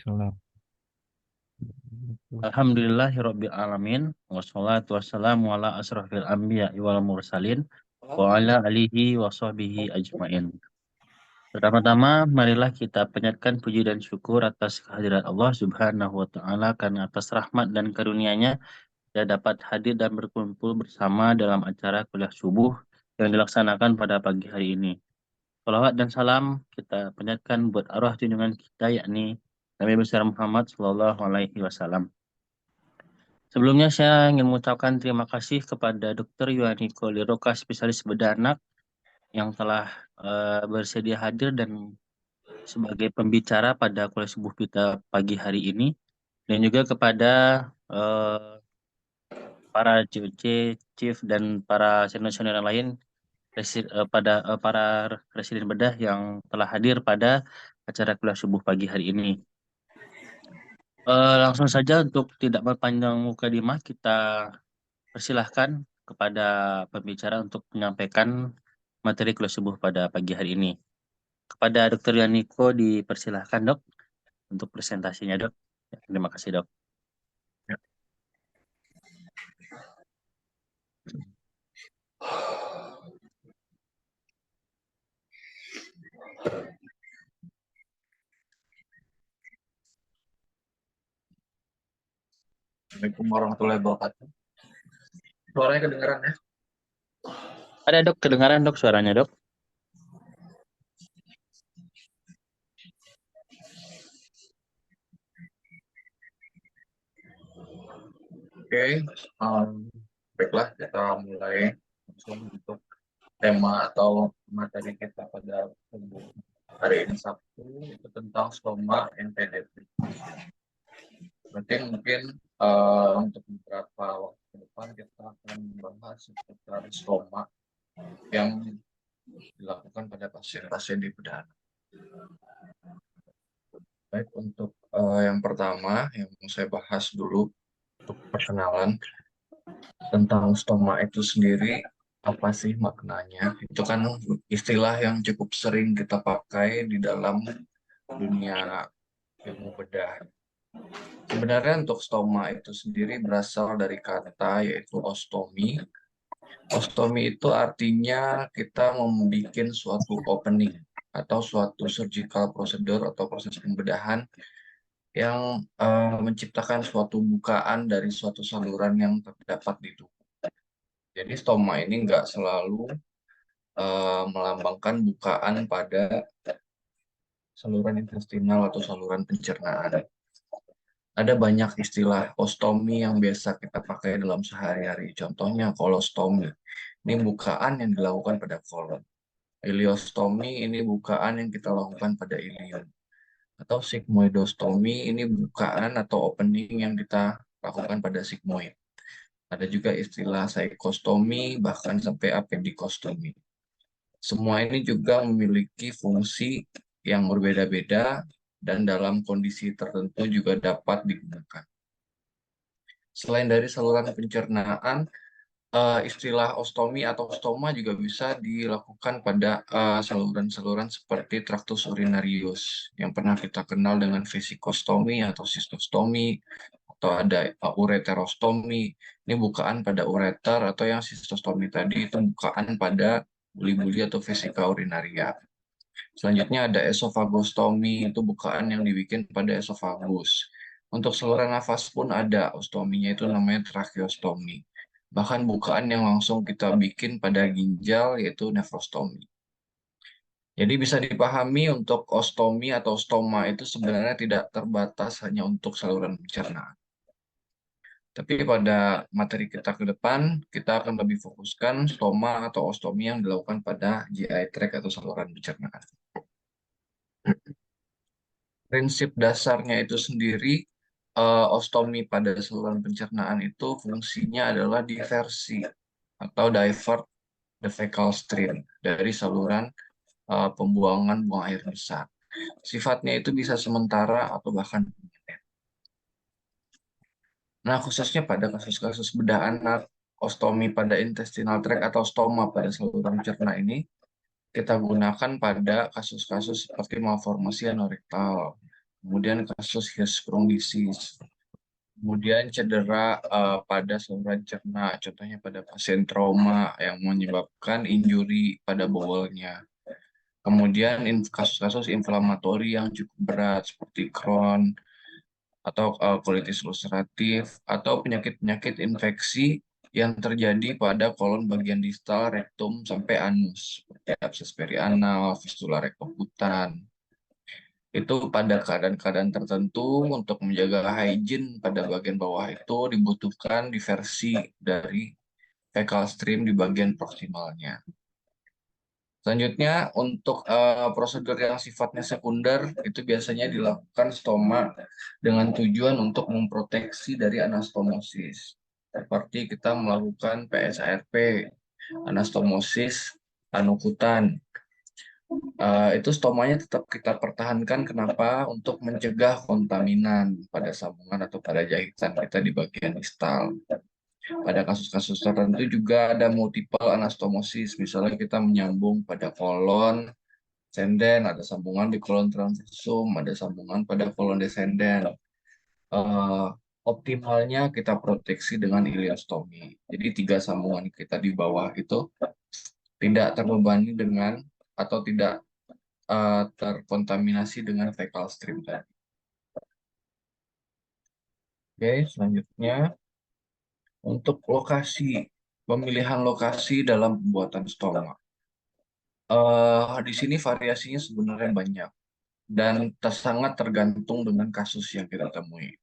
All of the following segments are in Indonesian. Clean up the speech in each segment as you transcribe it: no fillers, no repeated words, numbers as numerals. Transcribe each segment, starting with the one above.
Salam. Alhamdulillahirabbil alamin wassalatu wassalamu ala asrofil anbiya wal mursalin wa ala alihi wa sahbihi ajmain. Pertama-tama marilah kita panjatkan puji dan syukur atas kehadirat Allah Subhanahu wa taala karena atas rahmat dan karunia-Nya kita dapat hadir dan berkumpul bersama dalam acara kuliah subuh yang dilaksanakan pada pagi hari ini. Salawat dan salam kita panjatkan buat arwah junjungan kita yakni Nabi besar Muhammad Shallallahu alaihi wasallam. Sebelumnya saya ingin mengucapkan terima kasih kepada Dr. Yuhaniko Liroka, spesialis bedah anak yang telah bersedia hadir dan sebagai pembicara pada kuliah subuh kita pagi hari ini, dan juga kepada para CUC, Chief, dan para senior-senior yang lain, para residen bedah yang telah hadir pada acara kuliah subuh pagi hari ini. Langsung saja untuk tidak berpanjang mukadimah, kita persilahkan kepada pembicara untuk menyampaikan materi kuliah subuh pada pagi hari ini. Kepada Dr. Yaniko dipersilahkan, Dok, untuk presentasinya, Dok. Terima kasih, Dok. Assalamualaikum warahmatullahi wabarakatuh. Suaranya kedengaran ya? Ada, Dok, kedengaran, Dok, suaranya, Dok. Oke, baiklah kita mulai langsung untuk tema atau materi kita pada hari ini Sabtu, itu tentang stoma NPDP. Berarti mungkin untuk beberapa waktu ke depan kita akan membahas seputar stoma yang dilakukan pada pasien-pasien di bedah anak. Baik, untuk yang pertama yang mau saya bahas dulu untuk perkenalan tentang stoma itu sendiri, apa sih maknanya? Itu kan istilah yang cukup sering kita pakai di dalam dunia ilmu bedah. Sebenarnya untuk stoma itu sendiri berasal dari kata yaitu ostomi. Ostomi itu artinya kita membuat suatu opening atau suatu surgical procedure atau proses pembedahan yang menciptakan suatu bukaan dari suatu saluran yang terdapat di tubuh. Jadi stoma ini nggak selalu melambangkan bukaan pada saluran intestinal atau saluran pencernaan. Ada banyak istilah ostomi yang biasa kita pakai dalam sehari-hari. Contohnya kolostomi. Ini bukaan yang dilakukan pada kolon. Iliostomi ini bukaan yang kita lakukan pada ilium. Atau sigmoidostomi ini bukaan atau opening yang kita lakukan pada sigmoid. Ada juga istilah saikostomi, bahkan sampai apendikostomi. Semua ini juga memiliki fungsi yang berbeda-beda dan dalam kondisi tertentu juga dapat digunakan. Selain dari saluran pencernaan, istilah ostomi atau stoma juga bisa dilakukan pada saluran-saluran seperti traktus urinarius yang pernah kita kenal dengan vesikostomi atau sistostomi, atau ada ureterostomi. Ini bukaan pada ureter, atau yang sistostomi tadi itu bukaan pada buli-buli atau vesika urinaria. Selanjutnya ada esofagostomi, itu bukaan yang dibikin pada esofagus. Untuk saluran nafas pun ada ostominya, itu namanya tracheostomi. Bahkan bukaan yang langsung kita bikin pada ginjal yaitu nefrostomi. Jadi bisa dipahami untuk ostomi atau stoma itu sebenarnya tidak terbatas hanya untuk saluran pencernaan. Tapi pada materi kita ke depan, kita akan lebih fokuskan stoma atau ostomi yang dilakukan pada GI tract atau saluran pencernaan. Prinsip dasarnya itu sendiri, ostomi pada saluran pencernaan itu fungsinya adalah diversi atau divert the fecal stream dari saluran pembuangan buang air besar. Sifatnya itu bisa sementara atau bahkan permanen. Nah, khususnya pada kasus-kasus bedah anak, ostomi pada intestinal tract atau stoma pada saluran cerna ini kita gunakan pada kasus-kasus seperti malformasi anorektal, kemudian kasus Hirschsprung disease, kemudian cedera pada saluran cerna, contohnya pada pasien trauma yang menyebabkan injuri pada bowelnya. Kemudian kasus-kasus inflamatori yang cukup berat seperti Crohn atau colitis ulceratif atau penyakit-penyakit infeksi yang terjadi pada kolon bagian distal, rektum sampai anus, seperti abses perianal, fistula rektoputan. Itu pada keadaan-keadaan tertentu untuk menjaga hygiene pada bagian bawah itu dibutuhkan diversi dari fecal stream di bagian proksimalnya. Selanjutnya untuk prosedur yang sifatnya sekunder itu biasanya dilakukan stoma dengan tujuan untuk memproteksi dari anastomosis. Seperti kita melakukan PSARP, anastomosis anukutan. Itu stomanya tetap kita pertahankan. Kenapa? Untuk mencegah kontaminan pada sambungan atau pada jahitan kita di bagian distal. Pada kasus-kasus tertentu juga ada multiple anastomosis, misalnya kita menyambung pada kolon senden, ada sambungan di kolon transversum, ada sambungan pada kolon descendent. Optimalnya kita proteksi dengan ileostomi. Jadi 3 sambungan kita di bawah itu tidak terbebani dengan atau tidak terkontaminasi dengan fecal stream tadi. Oke, selanjutnya untuk lokasi, pemilihan lokasi dalam pembuatan stoma. Di sini variasinya sebenarnya banyak dan sangat tergantung dengan kasus yang kita temui.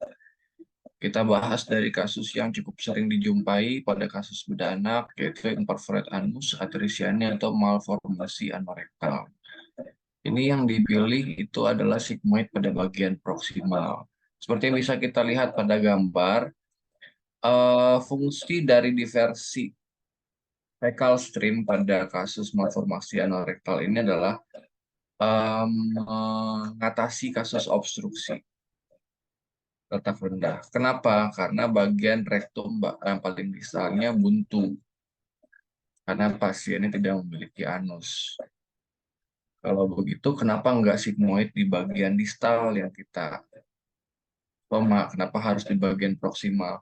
Kita bahas dari kasus yang cukup sering dijumpai pada kasus bedah anak, yaitu imperforate anus, atresia atau malformasi anorektal. Ini yang dipilih itu adalah sigmoid pada bagian proksimal. Seperti yang bisa kita lihat pada gambar, fungsi dari diversi fecal stream pada kasus malformasi anorektal ini adalah mengatasi kasus obstruksi letak rendah. Kenapa? Karena bagian rektum yang paling distalnya buntu. Karena pasiennya tidak memiliki anus. Kalau begitu, kenapa nggak sigmoid di bagian distal yang kita stoma? Kenapa harus di bagian proksimal?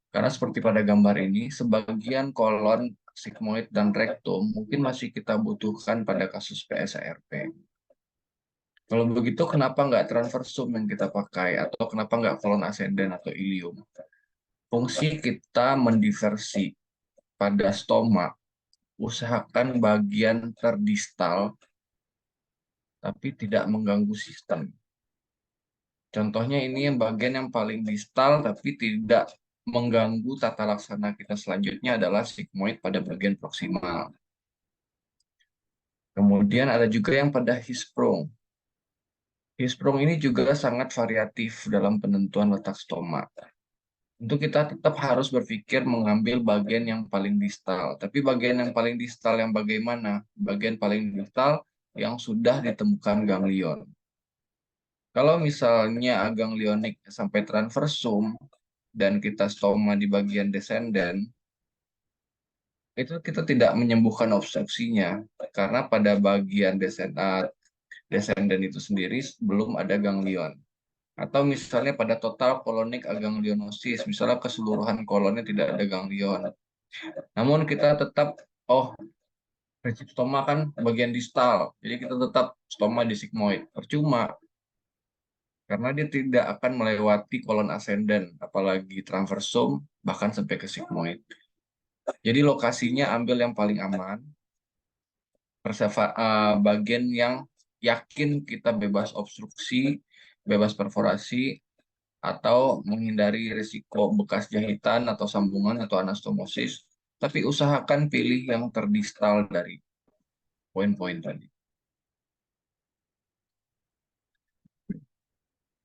Karena seperti pada gambar ini, sebagian kolon, sigmoid, dan rektum mungkin masih kita butuhkan pada kasus PSARP. Kalau begitu, kenapa nggak transversum yang kita pakai? Atau kenapa nggak kolon ascendent atau ilium? Fungsi kita mendiversi pada stoma, usahakan bagian terdistal, tapi tidak mengganggu sistem. Contohnya ini yang bagian yang paling distal, tapi tidak mengganggu tata laksana kita selanjutnya adalah sigmoid pada bagian proksimal. Kemudian ada juga yang pada Hirschsprung. Hirschsprung ini juga sangat variatif dalam penentuan letak stoma. Tentu kita tetap harus berpikir mengambil bagian yang paling distal. Tapi bagian yang paling distal yang bagaimana? Bagian paling distal yang sudah ditemukan ganglion. Kalau misalnya aganglionik sampai transversum dan kita stoma di bagian descendant, itu kita tidak menyembuhkan obstruksinya karena pada bagian descendant itu sendiri belum ada ganglion. Atau misalnya pada total kolonik aganglionosis, misalnya keseluruhan kolonnya tidak ada ganglion. Namun kita tetap, prinsip stoma kan bagian distal, jadi kita tetap stoma di sigmoid. Percuma, karena dia tidak akan melewati kolon ascendant, apalagi transversum, bahkan sampai ke sigmoid. Jadi lokasinya ambil yang paling aman, bagian yang yakin kita bebas obstruksi, bebas perforasi, atau menghindari risiko bekas jahitan atau sambungan atau anastomosis, tapi usahakan pilih yang terdistal dari poin-poin tadi.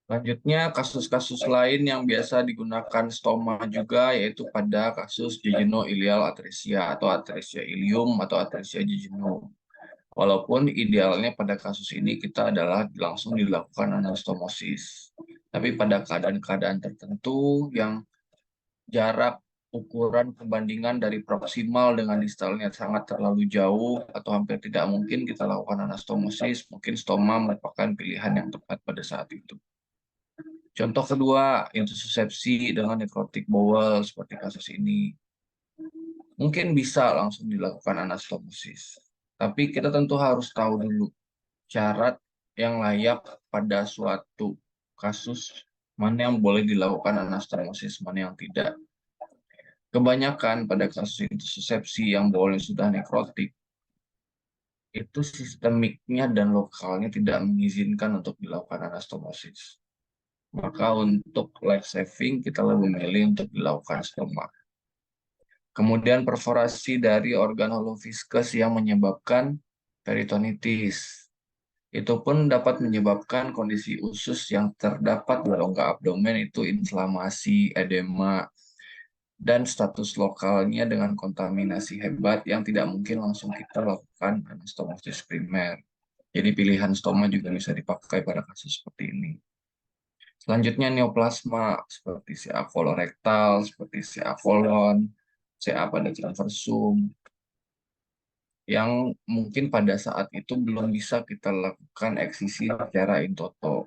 Selanjutnya, kasus-kasus lain yang biasa digunakan stoma juga, yaitu pada kasus jejunal-ileal atresia atau atresia ilium atau atresia jejunum. Walaupun idealnya pada kasus ini kita adalah langsung dilakukan anastomosis. Tapi pada keadaan-keadaan tertentu yang jarak ukuran perbandingan dari proksimal dengan distalnya sangat terlalu jauh atau hampir tidak mungkin kita lakukan anastomosis, mungkin stoma merupakan pilihan yang tepat pada saat itu. Contoh kedua, intussusepsi dengan nekrotik bowel seperti kasus ini. Mungkin bisa langsung dilakukan anastomosis. Tapi kita tentu harus tahu dulu syarat yang layak pada suatu kasus, mana yang boleh dilakukan anastomosis, mana yang tidak. Kebanyakan pada kasus intussusepsi yang boleh sudah nekrotik, itu sistemiknya dan lokalnya tidak mengizinkan untuk dilakukan anastomosis. Maka untuk life saving kita lebih memilih untuk dilakukan stoma. Kemudian perforasi dari organ holoviscus yang menyebabkan peritonitis. Itu pun dapat menyebabkan kondisi usus yang terdapat di rongga abdomen itu inflamasi, edema, dan status lokalnya dengan kontaminasi hebat yang tidak mungkin langsung kita lakukan anastomosis primer. Jadi pilihan stoma juga bisa dipakai pada kasus seperti ini. Selanjutnya neoplasma seperti CA kolorektal, seperti CA kolon, CA pada transversum, yang mungkin pada saat itu belum bisa kita lakukan eksisi secara in toto.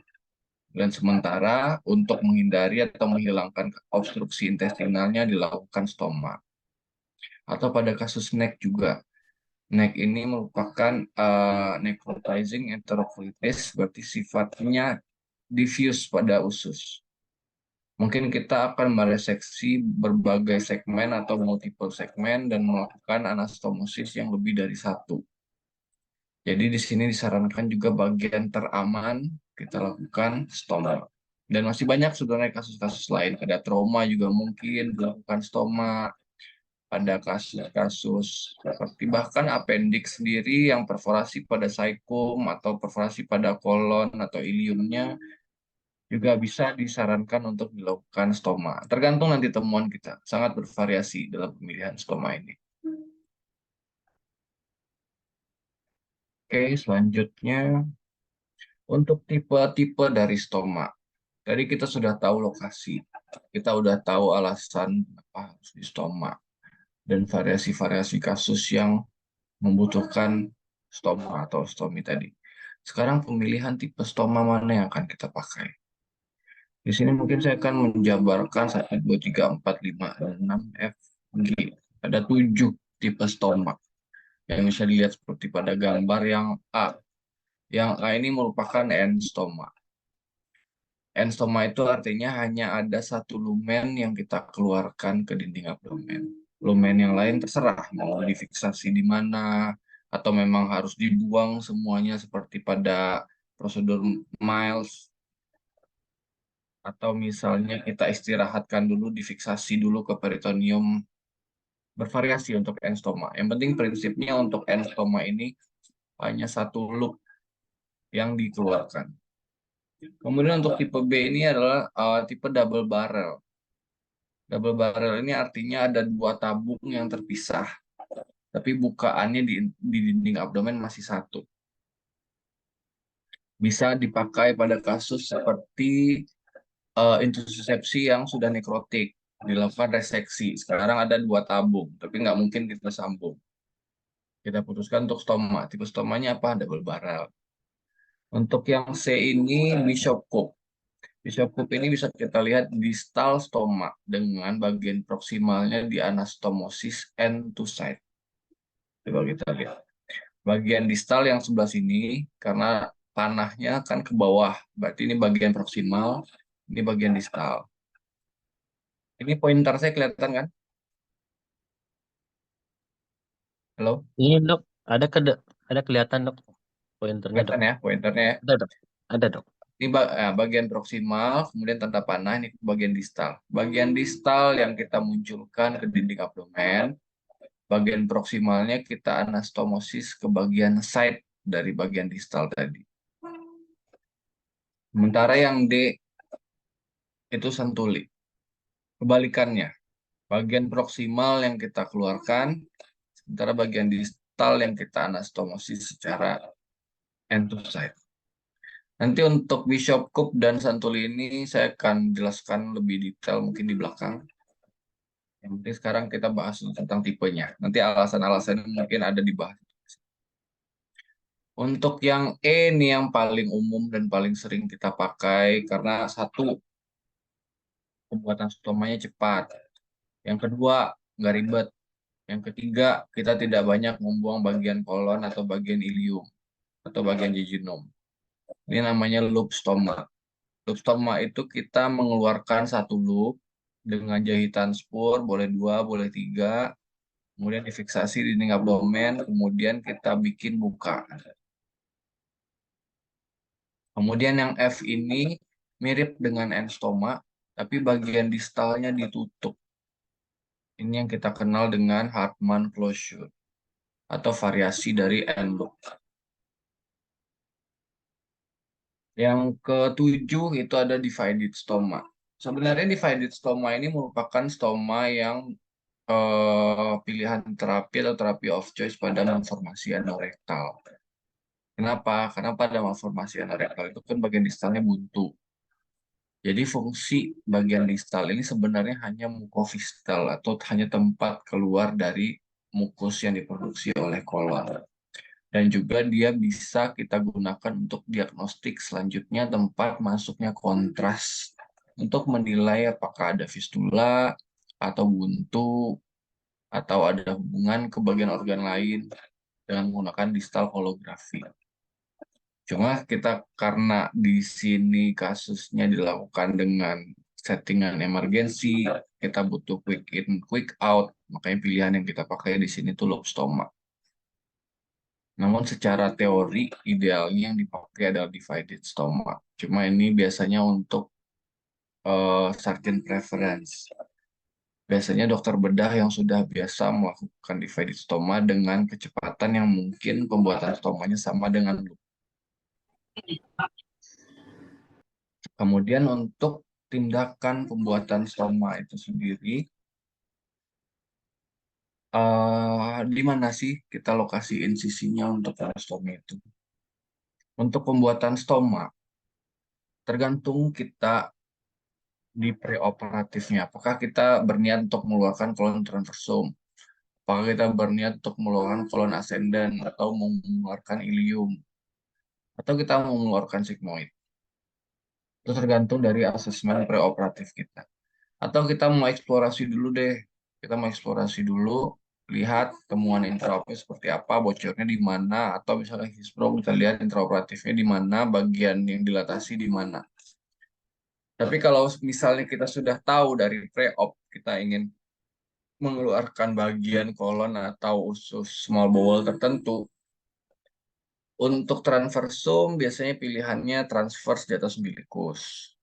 Dan sementara untuk menghindari atau menghilangkan obstruksi intestinalnya dilakukan stoma. Atau pada kasus NEC juga. NEC ini merupakan necrotizing enterocolitis, berarti sifatnya diffuse pada usus. Mungkin kita akan mereseksi berbagai segmen atau multiple segmen dan melakukan anastomosis yang lebih dari satu. Jadi di sini disarankan juga bagian teraman kita lakukan stoma. Dan masih banyak sebenarnya kasus-kasus lain. Ada trauma juga mungkin dilakukan stoma. Ada kasus-kasus seperti bahkan appendix sendiri yang perforasi pada saikum atau perforasi pada kolon atau iliumnya juga bisa disarankan untuk dilakukan stoma. Tergantung nanti temuan kita. Sangat bervariasi dalam pemilihan stoma ini. Oke, selanjutnya untuk tipe-tipe dari stoma. Tadi kita sudah tahu lokasi. Kita sudah tahu alasan apa harus di stoma. Dan variasi-variasi kasus yang membutuhkan stoma atau stomi tadi. Sekarang pemilihan tipe stoma mana yang akan kita pakai. Di sini mungkin saya akan menjabarkan 1, 2, 3, 4, 5, 6, F, G. Ada 7 tipe stoma yang bisa dilihat seperti pada gambar yang A. Yang A ini merupakan end stoma. End stoma itu artinya hanya ada satu lumen yang kita keluarkan ke dinding abdomen. Lumen yang lain terserah mau difiksasi di mana, atau memang harus dibuang semuanya seperti pada prosedur Miles, atau misalnya kita istirahatkan dulu, difiksasi dulu ke peritoneum, bervariasi untuk end stoma. Yang penting prinsipnya untuk end stoma ini hanya satu loop yang dikeluarkan. Kemudian untuk tipe B ini adalah tipe double barrel. Double barrel ini artinya ada 2 tabung yang terpisah, tapi bukaannya di dinding abdomen masih satu. Bisa dipakai pada kasus seperti intussusepsi yang sudah nekrotik, dilakukan reseksi. Sekarang ada 2 tabung, tapi nggak mungkin kita sambung. Kita putuskan untuk stoma. Tipe stomanya apa? Double barrel. Untuk yang C ini Bishop Cup. Bishop Cup ini bisa kita lihat distal stoma dengan bagian proksimalnya di anastomosis end to side. Coba kita lihat. Bagian distal yang sebelah sini, karena panahnya kan ke bawah. Berarti ini bagian proksimal, ini bagian distal. Ini pointer saya kelihatan kan? Halo? Ini dok, ada kelihatan dok pointernya dok. Kelihatan ya, pointernya ya. Ada dok, ada dok. Ini bagian proksimal, kemudian tanda panah, ini bagian distal. Bagian distal yang kita munculkan ke dinding abdomen, bagian proksimalnya kita anastomosis ke bagian side dari bagian distal tadi. Sementara yang D itu sentuli. Kebalikannya, bagian proksimal yang kita keluarkan, sementara bagian distal yang kita anastomosis secara end to side. Nanti untuk Bishop Cup dan Santuli ini saya akan jelaskan lebih detail mungkin di belakang. Yang penting sekarang kita bahas tentang tipenya. Nanti alasan-alasan mungkin ada dibahas. Untuk yang E ini yang paling umum dan paling sering kita pakai karena satu, pembuatan stomanya cepat. Yang kedua, nggak ribet. Yang ketiga, kita tidak banyak membuang bagian kolon atau bagian ilium atau bagian jejunum. Ini namanya loop stoma. Loop stoma itu kita mengeluarkan satu loop dengan jahitan spur, boleh 2, boleh 3, kemudian difiksasi di dinding abdomen, kemudian kita bikin buka. Kemudian yang F ini mirip dengan N stoma, tapi bagian distalnya ditutup. Ini yang kita kenal dengan Hartmann closure atau variasi dari N loop. Yang ketujuh itu ada divided stoma. Sebenarnya divided stoma ini merupakan stoma yang pilihan terapi atau terapi of choice pada malformasi anorektal. Kenapa? Karena pada malformasi anorektal itu kan bagian distalnya buntu. Jadi fungsi bagian distal ini sebenarnya hanya mukovistal atau hanya tempat keluar dari mukus yang diproduksi oleh kolon. Dan juga dia bisa kita gunakan untuk diagnostik selanjutnya tempat masuknya kontras untuk menilai apakah ada fistula atau buntu atau ada hubungan ke bagian organ lain dengan menggunakan distal kolografi. Cuma kita karena di sini kasusnya dilakukan dengan settingan emergensi, kita butuh quick in, quick out, makanya pilihan yang kita pakai di sini tuh loop stoma. Namun secara teori idealnya yang dipakai adalah divided stoma. Cuma ini biasanya untuk surgeon preference. Biasanya dokter bedah yang sudah biasa melakukan divided stoma dengan kecepatan yang mungkin pembuatan stomanya sama dengan loop. Kemudian untuk tindakan pembuatan stoma itu sendiri, di mana sih kita lokasi insisinya untuk stoma itu? Untuk pembuatan stoma, tergantung kita di preoperatifnya. Apakah kita berniat untuk mengeluarkan kolon transversum? Apakah kita berniat untuk mengeluarkan kolon ascendant atau mengeluarkan ilium? Atau kita mau mengeluarkan sigmoid? Itu tergantung dari asesmen preoperatif kita. Atau kita mau eksplorasi dulu deh. Kita mau eksplorasi dulu, lihat temuan intraoperatif seperti apa, bocornya di mana, atau misalnya hispro kita lihat intraoperatifnya di mana, bagian yang dilatasi di mana. Tapi kalau misalnya kita sudah tahu dari pre-op, kita ingin mengeluarkan bagian kolon atau usus small bowel tertentu, untuk transversum biasanya pilihannya transverse di atas umbilikus.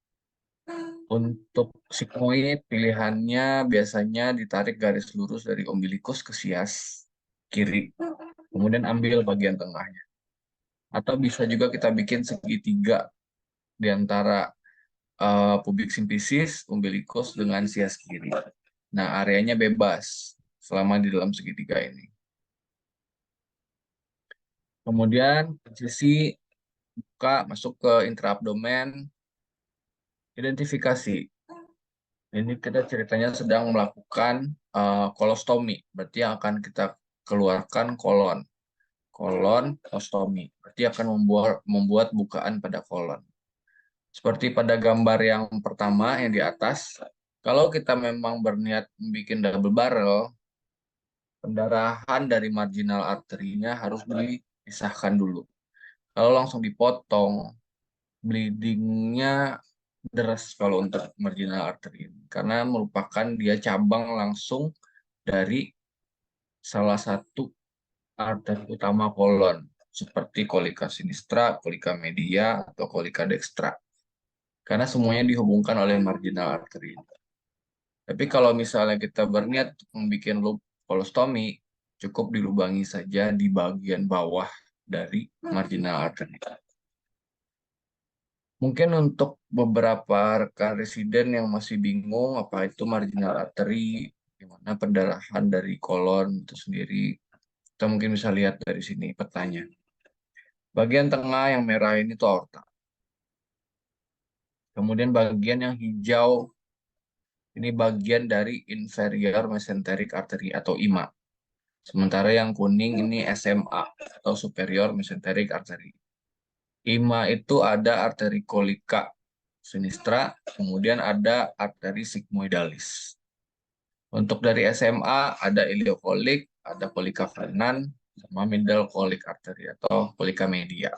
Untuk sigmoid pilihannya biasanya ditarik garis lurus dari umbilikus ke sias kiri, kemudian ambil bagian tengahnya. Atau bisa juga kita bikin segitiga di antara pubik simplicis, umbilikus dengan sias kiri. Nah, areanya bebas selama di dalam segitiga ini. Kemudian posisi buka masuk ke intraabdomen, identifikasi. Ini kita ceritanya sedang melakukan kolostomi, berarti yang akan kita keluarkan kolon. Kolon ostomi, berarti akan membuat bukaan pada kolon. Seperti pada gambar yang pertama yang di atas, kalau kita memang berniat membuat double barrel, pendarahan dari marginal arterinya harus dipisahkan dulu. Kalau langsung dipotong, bleedingnya deras kalau untuk marginal artery karena merupakan dia cabang langsung dari salah satu arteri utama kolon seperti kolika sinistra, kolika media, atau kolika dextra. Karena semuanya dihubungkan oleh marginal artery. Tapi kalau misalnya kita berniat membuat loop kolostomi, cukup dilubangi saja di bagian bawah dari marginal artery. Mungkin untuk beberapa rekan residen yang masih bingung apa itu marginal artery, gimana pendarahan dari kolon itu sendiri, kita mungkin bisa lihat dari sini petanya. Bagian tengah yang merah ini tuh aorta. Kemudian bagian yang hijau ini bagian dari inferior mesenteric artery atau IMA. Sementara yang kuning ini SMA atau superior mesenteric artery. IMA itu ada arteri kolika sinistra, kemudian ada arteri sigmoidalis. Untuk dari SMA ada iliokolik, ada kolika kanan, sama middle kolik arteri atau kolika media.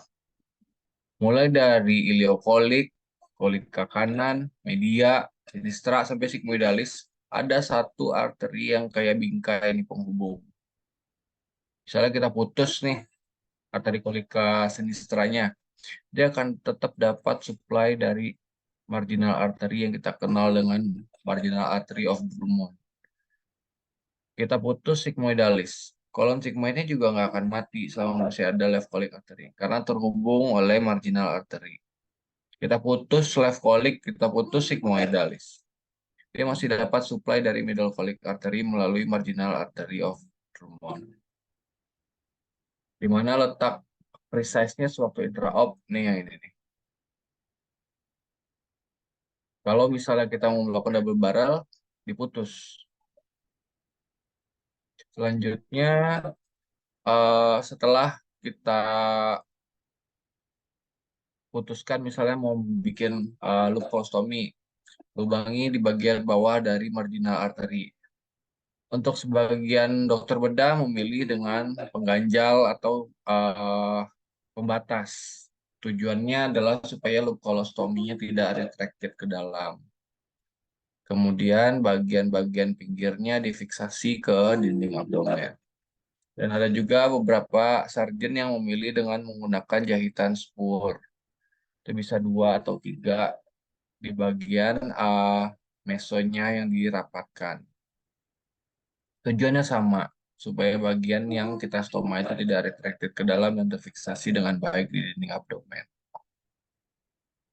Mulai dari iliokolik, kolika kanan, media, sinistra, sampai sigmoidalis, ada satu arteri yang kayak bingkai ini penghubung. Misalnya kita putus nih arteri kolika sinistranya, dia akan tetap dapat supply dari marginal artery yang kita kenal dengan marginal artery of Drummond. Kita putus sigmoidalis. Kolon sigmoidnya juga nggak akan mati selama masih ada left colic artery karena terhubung oleh marginal artery. Kita putus left colic, kita putus sigmoidalis. Dia masih dapat supply dari middle colic artery melalui marginal artery of Drummond. Di mana letak precise-nya suatu intraop nih yang ini nih. Kalau misalnya kita mau melakukan double barrel, diputus. Selanjutnya, setelah kita putuskan misalnya mau bikin loop colostomy, lubangi di bagian bawah dari marginal artery. Untuk sebagian dokter bedah memilih dengan pengganjal atau pembatas. Tujuannya adalah supaya loop colostomy-nya tidak retracted ke dalam. Kemudian bagian-bagian pinggirnya difiksasi ke dinding abdomen. Dan ada juga beberapa sargen yang memilih dengan menggunakan jahitan spur. Itu bisa 2 atau 3 di bagian mesonya yang dirapatkan. Tujuannya sama, supaya bagian yang kita stoma itu tidak retracted ke dalam dan terfiksasi dengan baik di dinding abdomen.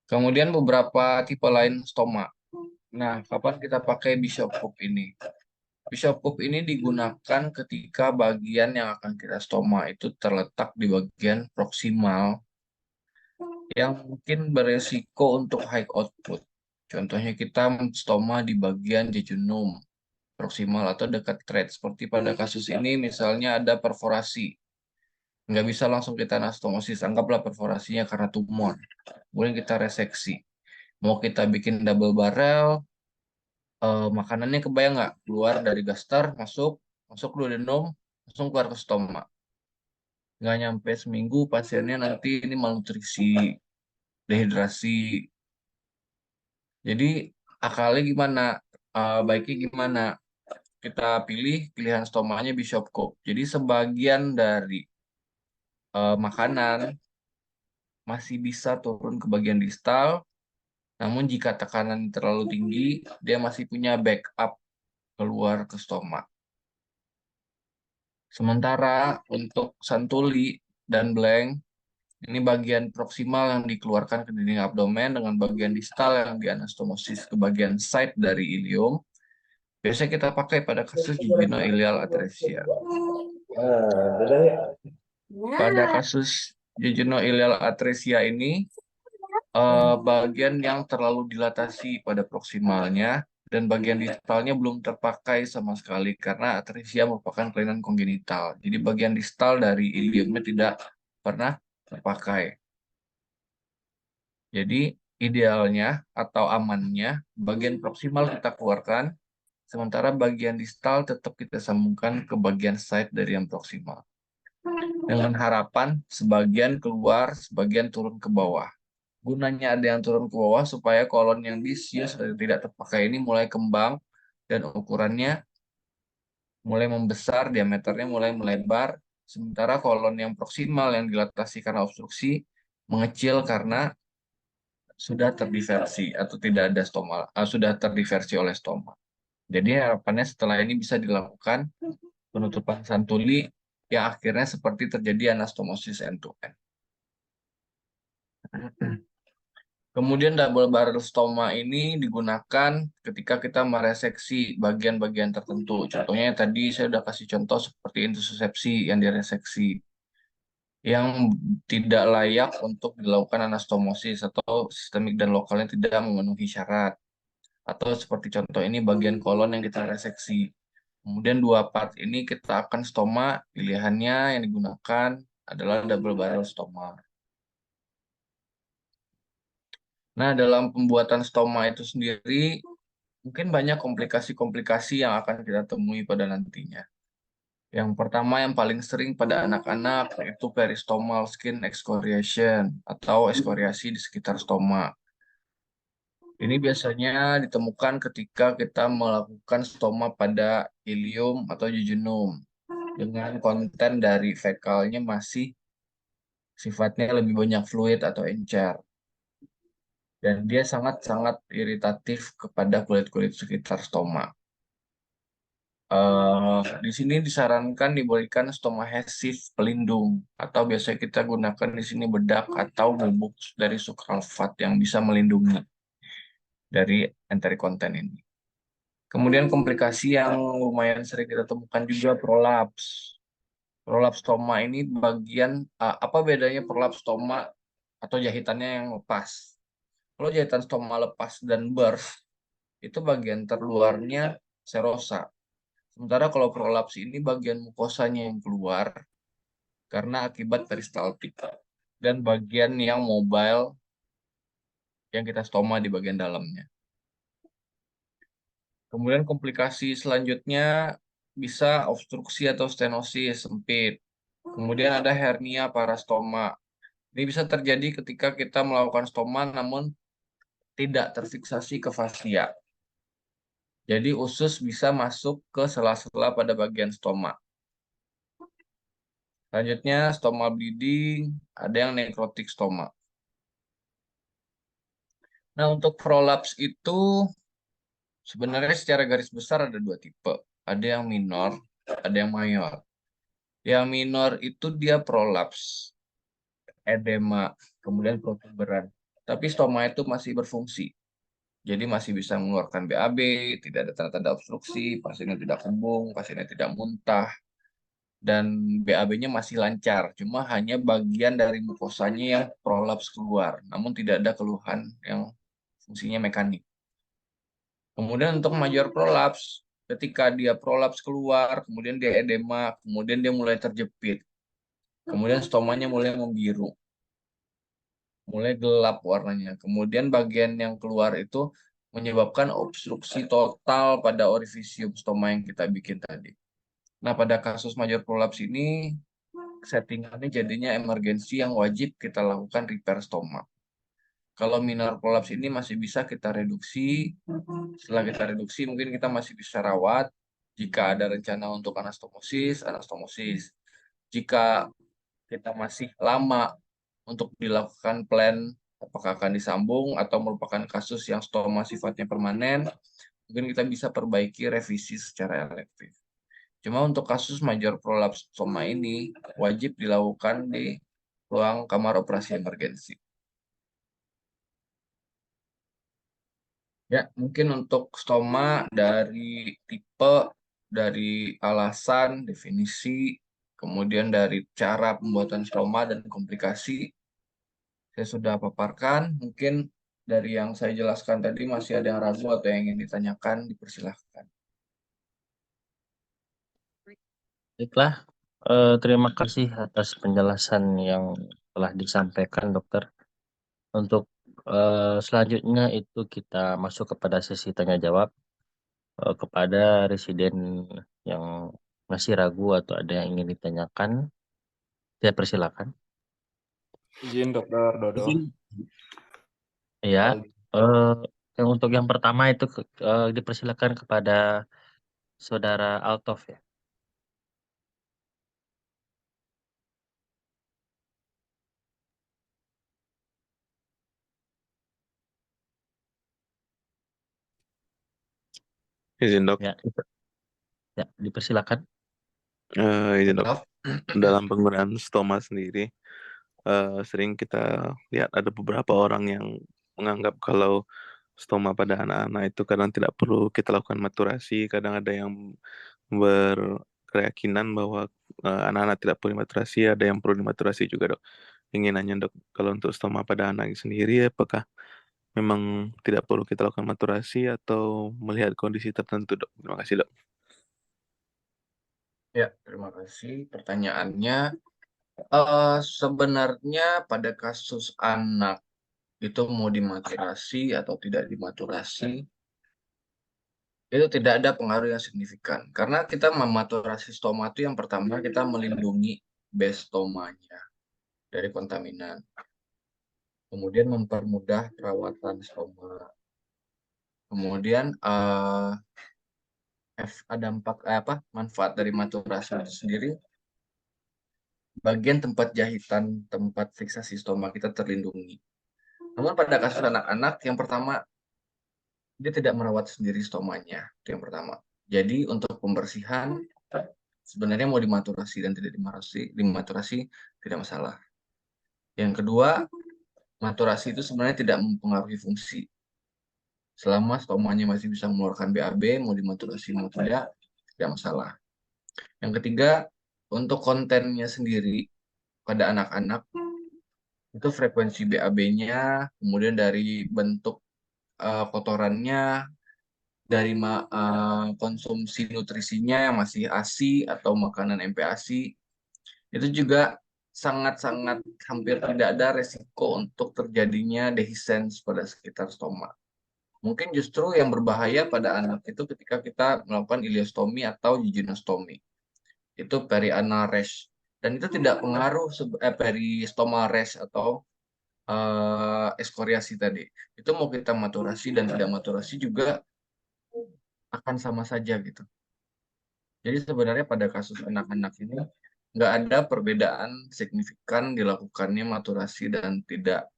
Kemudian beberapa tipe lain stoma. Nah, kapan kita pakai Bishop Cup ini? Bishop Cup ini digunakan ketika bagian yang akan kita stoma itu terletak di bagian proksimal yang mungkin beresiko untuk high output. Contohnya kita stoma di bagian jejunum proksimal atau dekat thread. Seperti pada kasus ini misalnya ada perforasi. Nggak bisa langsung kita anastomosis. Anggaplah perforasinya karena tumor. Kemudian kita reseksi. Mau kita bikin double barrel, makanannya kebayang nggak? Keluar dari gaster, masuk duodenum, langsung keluar ke stoma. Nggak nyampe seminggu pasiennya nanti ini malnutrisi, dehidrasi. Jadi akalnya gimana? Baiknya gimana? Kita pilih pilihan stomanya Bishop Cup. Jadi sebagian dari makanan masih bisa turun ke bagian distal, namun jika tekanan terlalu tinggi, dia masih punya backup keluar ke stoma. Sementara untuk santuli dan blank, ini bagian proksimal yang dikeluarkan ke dinding abdomen dengan bagian distal yang dianastomosis ke bagian side dari ilium. Biasanya kita pakai pada kasus jejunal-ileal atresia. Pada kasus jejunal-ileal atresia ini, bagian yang terlalu dilatasi pada proksimalnya dan bagian distalnya belum terpakai sama sekali karena atresia merupakan kelainan kongenital. Jadi bagian distal dari iliumnya tidak pernah terpakai. Jadi idealnya atau amannya bagian proksimal kita keluarkan, sementara bagian distal tetap kita sambungkan ke bagian side dari yang proksimal. Dengan harapan sebagian keluar, sebagian turun ke bawah. Gunanya ada yang turun ke bawah supaya kolon yang disuse dan tidak terpakai ini mulai kembang dan ukurannya mulai membesar, diameternya mulai melebar, sementara kolon yang proksimal yang dilatasi karena obstruksi mengecil karena sudah terdiversi atau tidak ada stoma, sudah terdiversi oleh stoma. Jadi harapannya setelah ini bisa dilakukan penutupan santuli yang akhirnya seperti terjadi anastomosis end-to-end. Kemudian double barrel stoma ini digunakan ketika kita mereseksi bagian-bagian tertentu. Contohnya tadi saya sudah kasih contoh seperti intussusepsi yang direseksi, yang tidak layak untuk dilakukan anastomosis atau sistemik dan lokalnya tidak memenuhi syarat. Atau seperti contoh ini bagian kolon yang kita reseksi. Kemudian 2 part ini kita akan stoma, pilihannya yang digunakan adalah double barrel stoma. Nah, dalam pembuatan stoma itu sendiri, mungkin banyak komplikasi-komplikasi yang akan kita temui pada nantinya. Yang pertama yang paling sering pada anak-anak yaitu peristomal skin excoriation atau ekskoriasi di sekitar stoma. Ini biasanya ditemukan ketika kita melakukan stoma pada ileum atau jejunum dengan konten dari fekalnya masih sifatnya lebih banyak fluid atau encer. Dan dia sangat-sangat iritatif kepada kulit-kulit sekitar stoma. Di sini disarankan diberikan stomahesif pelindung atau biasa kita gunakan di sini bedak atau bubuk dari sukralfat yang bisa melindungi dari enterikonten ini. Kemudian komplikasi yang lumayan sering kita temukan juga prolaps. Prolaps stoma ini apa bedanya prolaps stoma atau jahitannya yang lepas? Kalau jahitan stoma lepas dan burst itu bagian terluarnya serosa. Sementara kalau prolaps ini bagian mukosanya yang keluar karena akibat peristaltik dan bagian yang mobile yang kita stoma di bagian dalamnya. Kemudian komplikasi selanjutnya bisa obstruksi atau stenosis sempit. Kemudian ada hernia parastoma. Ini bisa terjadi ketika kita melakukan stoma namun tidak terfiksasi ke fascia. Jadi usus bisa masuk ke sela-sela pada bagian stoma. Selanjutnya stoma bleeding, ada yang necrotic stoma. Nah, untuk prolaps itu sebenarnya secara garis besar ada dua tipe. Ada yang minor, ada yang mayor. Yang minor itu dia prolaps, edema, kemudian protuberan. Tapi stoma itu masih berfungsi. Jadi masih bisa mengeluarkan BAB, tidak ada tanda-tanda obstruksi, pasiennya tidak kembung, pasiennya tidak muntah, dan BAB-nya masih lancar. Cuma hanya bagian dari mukosanya yang prolaps keluar, namun tidak ada keluhan yang fungsinya mekanik. Kemudian untuk major prolaps, ketika dia prolaps keluar, kemudian dia edema, kemudian dia mulai terjepit, kemudian stomanya mulai membiru, mulai gelap warnanya. Kemudian bagian yang keluar itu menyebabkan obstruksi total pada orifisium stoma yang kita bikin tadi. Nah, pada kasus major prolaps ini, settingannya jadinya emergensi yang wajib kita lakukan repair stoma. Kalau minor prolaps ini masih bisa kita reduksi. Setelah kita reduksi, mungkin kita masih bisa rawat. Jika ada rencana untuk anastomosis, anastomosis. Jika kita masih lama untuk dilakukan plan, apakah akan disambung atau merupakan kasus yang stoma sifatnya permanen, mungkin kita bisa perbaiki revisi secara elektif. Cuma untuk kasus major prolaps stoma ini, wajib dilakukan di ruang kamar operasi emergensi. Ya, mungkin untuk stoma dari tipe, dari alasan, definisi, kemudian dari cara pembuatan stoma dan komplikasi, saya sudah paparkan. Mungkin dari yang saya jelaskan tadi masih ada yang ragu atau yang ingin ditanyakan, dipersilahkan. Baiklah, terima kasih atas penjelasan yang telah disampaikan, dokter. Untuk selanjutnya itu kita masuk kepada sesi tanya jawab kepada residen yang masih ragu atau ada yang ingin ditanyakan. Saya persilakan. Izin Dokter Dodo. Ya, Aldi. yang untuk yang pertama itu dipersilakan kepada saudara Altov ya. Izin dok, Ya, dipersilakan. izin dok. Dalam penggunaan stoma sendiri, sering kita lihat ada beberapa orang yang menganggap kalau stoma pada anak-anak itu kadang tidak perlu kita lakukan maturasi, kadang ada yang berkeyakinan bahwa anak-anak tidak perlu maturasi, ada yang perlu dimaturasi juga dok. Ingin nanya dok, kalau untuk stoma pada anak sendiri, apakah memang tidak perlu kita lakukan maturasi atau melihat kondisi tertentu dok? Terima kasih dok. Ya, terima kasih pertanyaannya. Sebenarnya pada kasus anak itu mau dimaturasi atau tidak dimaturasi, itu tidak ada pengaruh yang signifikan. Karena kita mematurasi stoma itu yang pertama kita melindungi base stomanya dari kontaminan. Kemudian mempermudah perawatan stoma. Kemudian manfaat dari maturasi itu sendiri, bagian tempat jahitan, tempat fiksasi stoma kita terlindungi. Namun pada kasus anak-anak, yang pertama dia tidak merawat sendiri stomanya, itu yang pertama. Jadi untuk pembersihan sebenarnya mau dimaturasi dan tidak dimaturasi tidak masalah. Yang kedua, maturasi itu sebenarnya tidak mempengaruhi fungsi. Selama stomanya masih bisa mengeluarkan BAB, mau dimaturasi mau tidak masalah. Yang ketiga, untuk kontennya sendiri pada anak-anak, itu frekuensi BAB-nya, kemudian dari bentuk kotorannya, dari konsumsi nutrisinya yang masih ASI atau makanan MPASI, itu juga sangat-sangat hampir tidak ada resiko untuk terjadinya dehiscence pada sekitar stoma. Mungkin justru yang berbahaya pada anak itu ketika kita melakukan ileostomi atau jejunostomi. Itu perianal rash. Dan itu tidak pengaruh peristomal rash atau ekskoriasi tadi. Itu mau kita maturasi dan tidak maturasi juga akan sama saja gitu. Jadi sebenarnya pada kasus anak-anak ini nggak ada perbedaan signifikan dilakukannya maturasi dan tidak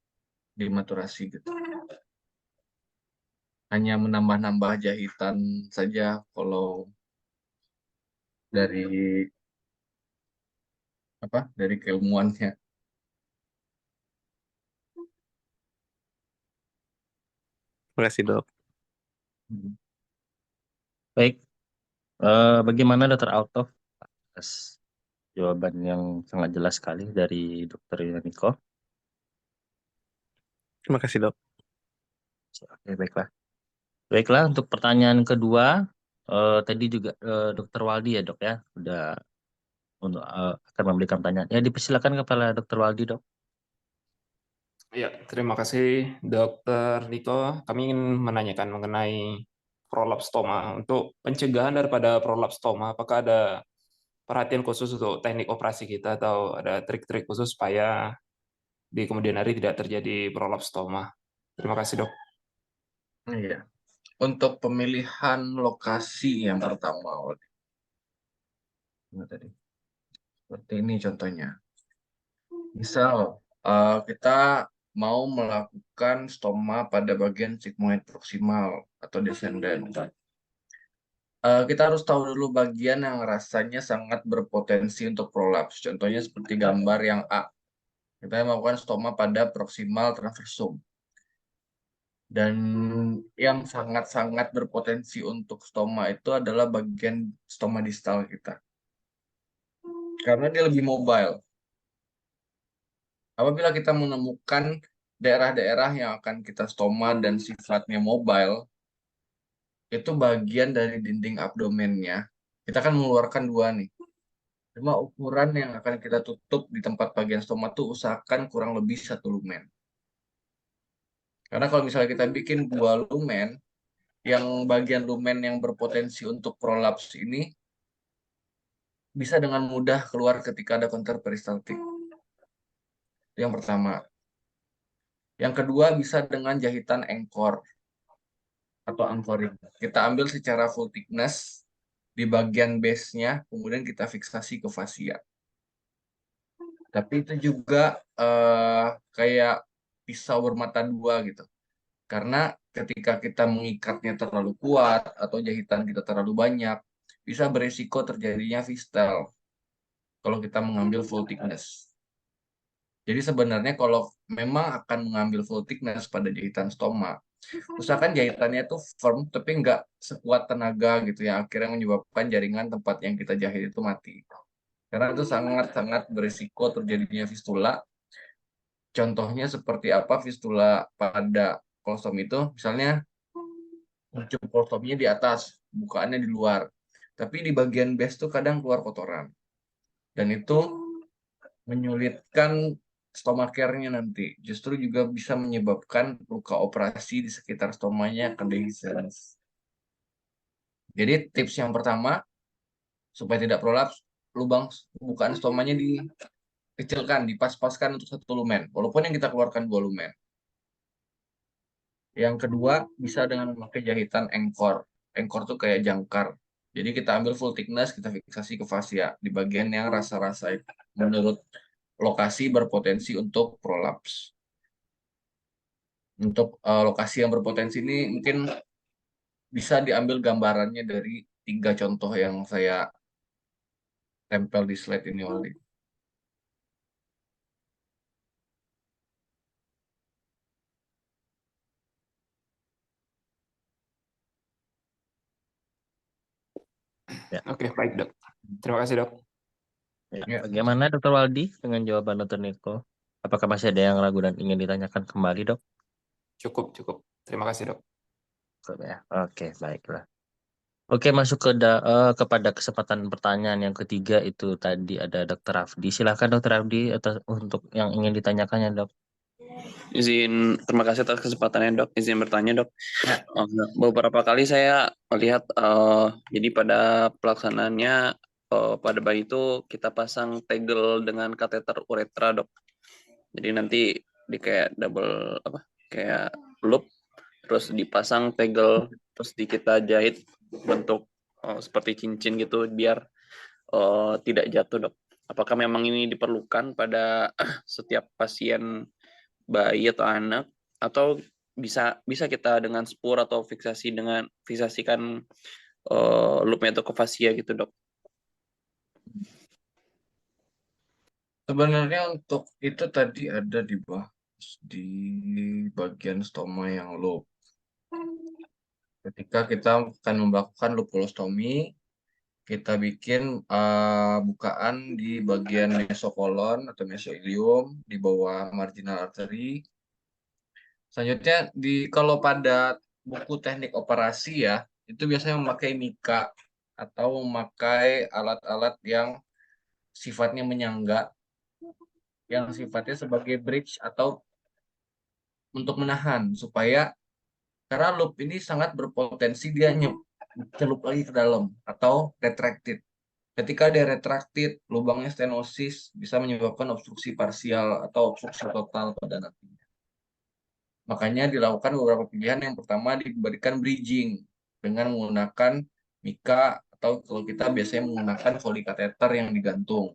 dimaturasi gitu. Hanya menambah-nambah jahitan saja kalau dari keilmuannya. Terima kasih, Dok. Baik, bagaimana Dr. Altov atas jawaban yang sangat jelas sekali dari Dr. Niko? Terima kasih, Dok. Oke, baiklah. Baiklah, untuk pertanyaan kedua, tadi juga Dr. Waldi ya dok ya, sudah akan memberikan pertanyaan. Ya, dipersilakan kepada Dr. Waldi dok. Ya, terima kasih Dokter Niko. Kami ingin menanyakan mengenai prolaps stoma. Untuk pencegahan daripada prolaps stoma, apakah ada perhatian khusus untuk teknik operasi kita atau ada trik-trik khusus supaya di kemudian hari tidak terjadi prolaps stoma? Terima kasih, Dok. Iya. Untuk pemilihan lokasi yang pertama, seperti ini contohnya. Misal kita mau melakukan stoma pada bagian sigmoid proksimal atau descendant. Kita harus tahu dulu bagian yang rasanya sangat berpotensi untuk prolaps. Contohnya seperti gambar yang A. Kita melakukan stoma pada proksimal transversum. Dan yang sangat-sangat berpotensi untuk stoma itu adalah bagian stoma distal kita. Karena dia lebih mobile. Apabila kita menemukan daerah-daerah yang akan kita stoma dan sifatnya mobile, itu bagian dari dinding abdomennya. Kita akan mengeluarkan dua nih. Cuma ukuran yang akan kita tutup di tempat bagian stoma itu usahakan kurang lebih 1 lumen. Karena kalau misalnya kita bikin 2 lumen, yang bagian lumen yang berpotensi untuk prolaps ini bisa dengan mudah keluar ketika ada konter peristaltik. Yang pertama. Yang kedua bisa dengan jahitan engkor atau anchoring. Kita ambil secara full thickness di bagian base-nya, kemudian kita fiksasi ke fasia. Tapi itu juga kayak pisau bermata dua gitu. Karena ketika kita mengikatnya terlalu kuat atau jahitan kita terlalu banyak, bisa berisiko terjadinya fistel kalau kita mengambil full thickness. Jadi sebenarnya kalau memang akan mengambil full thickness pada jahitan stoma, usahakan jahitannya itu firm tapi nggak sekuat tenaga gitu ya, akhirnya menyebabkan jaringan tempat yang kita jahit itu mati. Karena itu sangat-sangat berisiko terjadinya fistula. Contohnya seperti apa fistula pada kolostom itu? Misalnya ujung kolostomnya di atas, bukaannya di luar. Tapi di bagian base tuh kadang keluar kotoran. Dan itu menyulitkan stomakernya nanti. Justru juga bisa menyebabkan luka operasi di sekitar stomanya ke dehiscence. Jadi tips yang pertama, supaya tidak prolaps, lubang bukaan stomanya dikecilkan, dipas-paskan untuk 1 lumen, walaupun yang kita keluarkan 2 lumen. Yang kedua, bisa dengan memakai jahitan engkor. Engkor tuh kayak jangkar. Jadi kita ambil full thickness, kita fiksasi ke fascia di bagian yang rasa-rasa itu, menurut lokasi berpotensi untuk prolaps. Untuk lokasi yang berpotensi ini mungkin bisa diambil gambarannya dari 3 contoh yang saya tempel di slide ini, Wali. Oke, baik dok. Terima kasih dok. Ya. Bagaimana Dokter Waldi dengan jawaban Dokter Niko? Apakah masih ada yang ragu dan ingin ditanyakan kembali, Dok? Cukup. Terima kasih dok. Cukup ya. Oke, baiklah. Oke, masuk kepada kesempatan pertanyaan yang ketiga, itu tadi ada Dokter Rafdi. Silakan Dokter Rafdi untuk yang ingin ditanyakannya, Dok. Terima kasih atas kesempatannya dok. Izin bertanya dok. Ya. Beberapa kali saya melihat jadi pada pelaksanaannya pada bayi itu kita pasang tegel dengan kateter uretra dok. Jadi nanti di kayak double kayak loop, terus dipasang tegel, terus kita jahit bentuk seperti cincin gitu biar tidak jatuh dok. Apakah memang ini diperlukan pada setiap pasien bayi atau anak, atau bisa kita dengan spur atau fiksasikan loopnya itu ke fascia gitu dok? Sebenarnya untuk itu tadi ada dibahas di bagian stoma yang loop. Ketika kita akan melakukan lopulostomi, kita bikin bukaan di bagian mesokolon atau mesoilium di bawah marginal artery. Selanjutnya kalau pada buku teknik operasi ya, itu biasanya memakai mika atau memakai alat-alat yang sifatnya menyangga, yang sifatnya sebagai bridge atau untuk menahan, supaya karena loop ini sangat berpotensi dia celup lagi ke dalam atau retracted. Ketika dia retracted, lubangnya stenosis bisa menyebabkan obstruksi parsial atau obstruksi total pada nantinya. Makanya dilakukan beberapa pilihan. Yang pertama diberikan bridging dengan menggunakan mika atau kalau kita biasanya menggunakan Foley kateter yang digantung.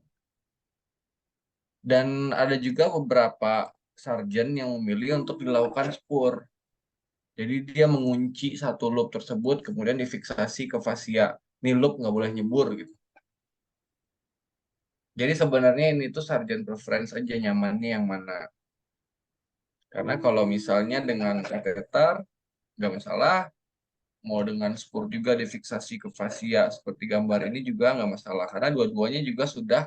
Dan ada juga beberapa sargen yang memilih untuk dilakukan spur. Jadi dia mengunci satu loop tersebut, kemudian difiksasi ke fascia. Ini loop nggak boleh nyebur gitu. Jadi sebenarnya ini tuh sargen preference aja nyamannya yang mana. Karena kalau misalnya dengan kateter nggak masalah, mau dengan spur juga difiksasi ke fascia seperti gambar ini juga nggak masalah. Karena dua-duanya juga sudah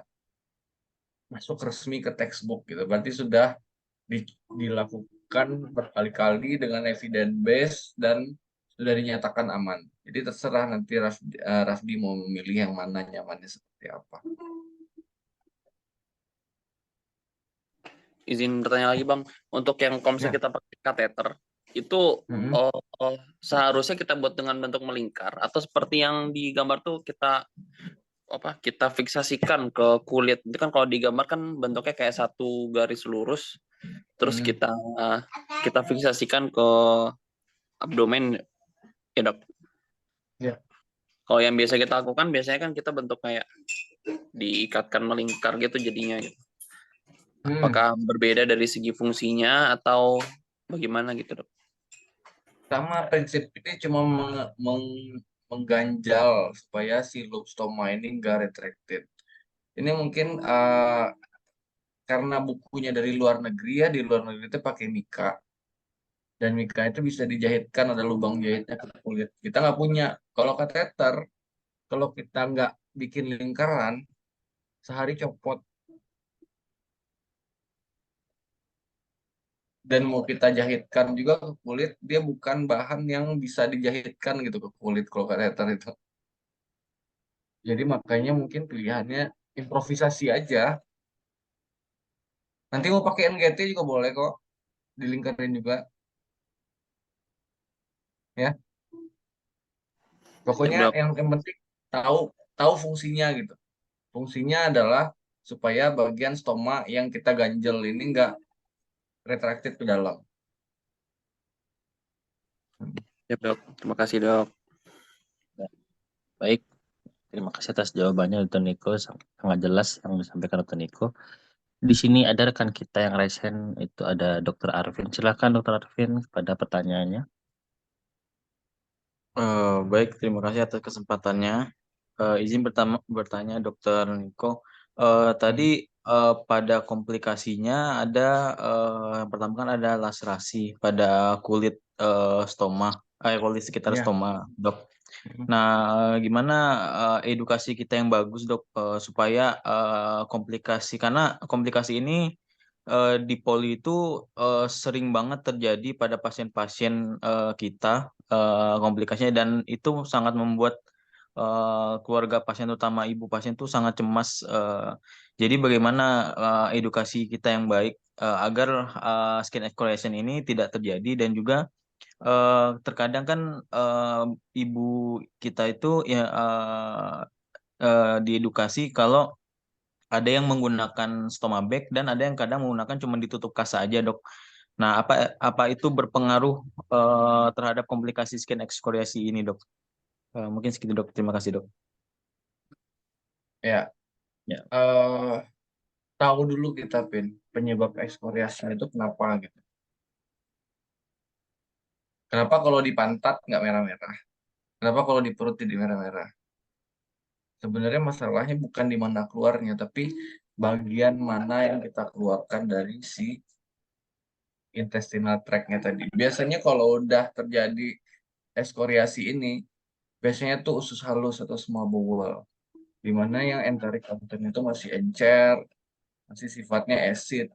masuk resmi ke textbook gitu. Berarti sudah dilakukan berkali-kali dengan evidence base dan sudah dinyatakan aman. Jadi terserah nanti Rafdi mau memilih yang mana nyamannya seperti apa. Izin bertanya lagi bang, untuk yang kalau misalnya kita pakai kateter itu seharusnya kita buat dengan bentuk melingkar atau seperti yang digambar tuh kita fiksasikan ke kulit. Itu kan kalau digambar kan bentuknya kayak satu garis lurus, terus kita fiksasikan ke abdomen ya dok. Ya. Kalau yang biasa kita lakukan biasanya kan kita bentuk kayak diikatkan melingkar gitu jadinya. Apakah berbeda dari segi fungsinya atau bagaimana gitu dok? Sama prinsip ini cuma mengganjal supaya si loop stoma ini nggak retracted. Ini mungkin karena bukunya dari luar negeri ya, di luar negeri itu pakai mika. Dan mika itu bisa dijahitkan, ada lubang jahitnya ke kulit. Kita nggak punya. Kalau kateter, kalau kita nggak bikin lingkaran, sehari copot. Dan mau kita jahitkan juga ke kulit, dia bukan bahan yang bisa dijahitkan gitu ke kulit kalau kateter itu. Jadi makanya mungkin pilihannya improvisasi aja. Nanti mau pakai NGT juga boleh kok, dilingkarin juga ya. Pokoknya Dok. yang penting tahu tahu fungsinya gitu. Fungsinya adalah supaya bagian stoma yang kita ganjel ini nggak retracted ke dalam. Siap, Dok. Terima kasih, Dok. Baik, terima kasih atas jawabannya Dr. Niko, sangat jelas yang disampaikan Dr. Niko. Di sini ada rekan kita yang raise hand, itu ada Dr. Arvin. Silakan Dr. Arvin pada pertanyaannya. Baik, terima kasih atas kesempatannya. Izin bertanya Dokter Niko. Tadi pada komplikasinya ada yang pertama kan ada laserasi pada kulit stoma, kulit sekitar Ya. stoma, Dok. Nah, gimana edukasi kita yang bagus, Dok, supaya komplikasi, karena komplikasi ini di poli itu sering banget terjadi pada pasien-pasien kita, komplikasinya, dan itu sangat membuat keluarga pasien, terutama ibu pasien, itu sangat cemas. Jadi bagaimana edukasi kita yang baik agar skin excoriation ini tidak terjadi, dan juga terkadang kan ibu kita itu ya diedukasi kalau ada yang menggunakan stoma bag dan ada yang kadang menggunakan cuma ditutup kasa aja, Dok. Nah, apa itu berpengaruh terhadap komplikasi skin excoriasi ini, Dok? Mungkin segitu, Dok. Terima kasih, Dok. Ya. Ya. Tahu dulu kita penyebab ekskoriasi itu kenapa gitu. Kenapa kalau di pantat nggak merah-merah? Kenapa kalau di perut jadi merah-merah? Sebenarnya masalahnya bukan di mana keluarnya, tapi bagian mana yang kita keluarkan dari si intestinal tract-nya tadi. Biasanya kalau udah terjadi ekskoriasi ini, biasanya tuh usus halus atau small bowel, di mana yang enteric content itu masih encer, masih sifatnya acid.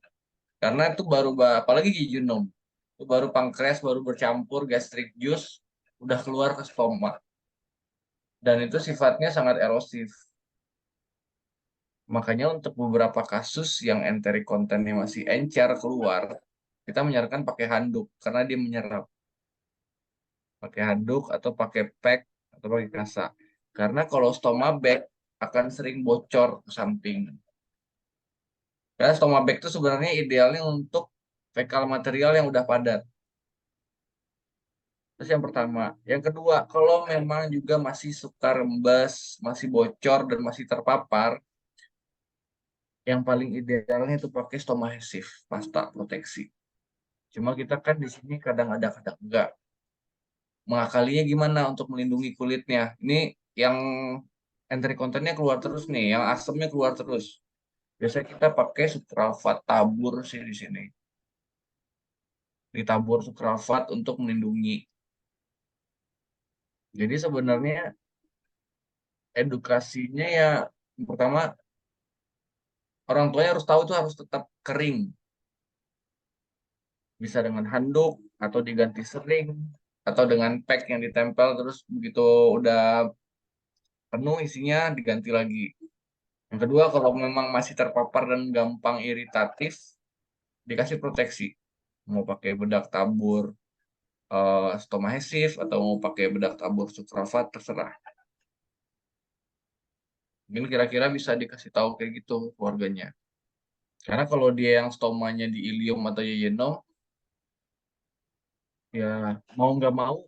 Karena itu baru, apalagi jejunum, itu baru pankreas baru bercampur gastric juice, udah keluar ke stoma. Dan itu sifatnya sangat erosif. Makanya untuk beberapa kasus yang enteric content-nya masih encer keluar, kita menyarankan pakai handuk karena dia menyerap. Pakai handuk atau pakai pack atau pakai kasa. Karena kalau stoma bag akan sering bocor ke samping. Karena stoma bag itu sebenarnya idealnya untuk fekal material yang udah padat. Terus yang pertama. Yang kedua, kalau memang juga masih suka rembes, masih bocor, dan masih terpapar, yang paling idealnya itu pakai stoma adhesive, pasta proteksi. Cuma kita kan di sini kadang ada, kadang enggak. Mengakalinya gimana untuk melindungi kulitnya? Ini yang enteric content-nya keluar terus nih, yang asemnya keluar terus. Biasanya kita pakai sukralfat tabur sih di sini. Ditabur sukralfat untuk melindungi. Jadi sebenarnya edukasinya ya, yang pertama orang tuanya harus tahu itu harus tetap kering. Bisa dengan handuk atau diganti sering atau dengan pack yang ditempel terus begitu udah penuh isinya diganti lagi. Yang kedua, kalau memang masih terpapar dan gampang iritatif, dikasih proteksi. Mau pakai bedak tabur stoma adhesive atau mau pakai bedak tabur sukralfat, terserah. Mungkin kira-kira bisa dikasih tahu kayak gitu keluarganya. Karena kalau dia yang stomanya di ilium atau yeyenom, ya mau nggak mau